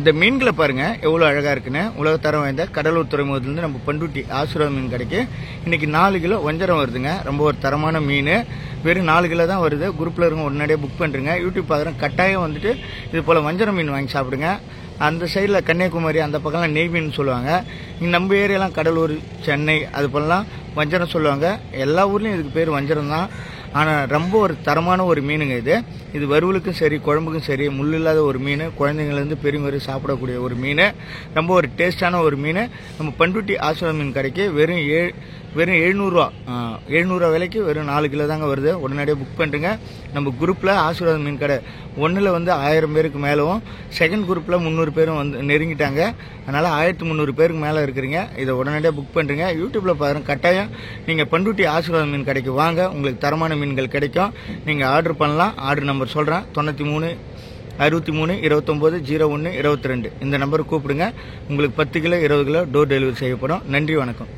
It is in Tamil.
இந்த மீன்களை பாருங்க எவ்வளோ அழகா இருக்குன்னு. உலகத்தரம் வாய்ந்த கடலூர் துறைமுகத்திலிருந்து நம்ம பண்ருட்டி ஆசீர்வாத மீன் கடைக்கு இன்னைக்கு 4 கிலோ வஞ்சரம் வருதுங்க. ரொம்ப ஒரு தரமான மீன். வெறும் 4 கிலோ தான் வருது. குரூப்ல இருக்க உடனடியே புக் பண்ணுறேங்க. யூடியூப் பார்க்குறேன், கட்டாயம் வந்துட்டு இது போல வஞ்சரம் மீன் வாங்கி சாப்பிடுங்க. அந்த சைடில் கன்னியாகுமரி அந்த பக்கம்லாம் நெய் மீன் சொல்லுவாங்க. இங்கே நம்ம ஏரியாலாம் கடலூர், சென்னை அது போலலாம் வஞ்சரம் சொல்லுவாங்க. எல்லா ஊர்லேயும் இதுக்கு பேர் வஞ்சரம் தான். ஆனால் ரொம்ப ஒரு தரமான ஒரு மீனுங்க இது. இது வறுவலுக்கும் சரி, குழம்புக்கும் சரி, முள் இல்லாத ஒரு மீன். குழந்தைங்கலேருந்து பெரியவங்க வரை சாப்பிடக்கூடிய ஒரு மீன். ரொம்ப ஒரு டேஸ்டான ஒரு மீன். நம்ம பண்ருட்டி ஆசீர்வாத மீன் கடைக்கு வெறும் 700 ரூபா விலைக்கு வெறும் 4 கிலோ தாங்க வருது. உடனடியாக புக் பண்ணுறேங்க. நம்ம குரூப்பில் ஆசீர்வாத மீன் கடை ஒன்றில் வந்து 1000 பேருக்கு மேலும், செகண்ட் குரூப்பில் 300 பேரும் வந்து நெருங்கிட்டாங்க. அதனால் 1300 பேருக்கு மேலே இருக்கிறீங்க. இதை உடனடியாக புக் பண்ணுறீங்க. யூடியூப்பில் பாருங்கள், கட்டாயம் நீங்கள் பண்ருட்டி ஆசீர்வாத மீன் கடைக்கு வாங்க. உங்களுக்கு தரமான மீன்கள் கிடைக்கும். நீங்கள் ஆர்டர் பண்ணலாம். ஆர்டர் நம்பர் சொல்கிறேன், 93 63 29 01 22. இந்த நம்பருக்கு கூப்பிடுங்க. உங்களுக்கு 10 கிலோ 20 கிலோ டோர் டெலிவரி செய்யப்படும். நன்றி, வணக்கம்.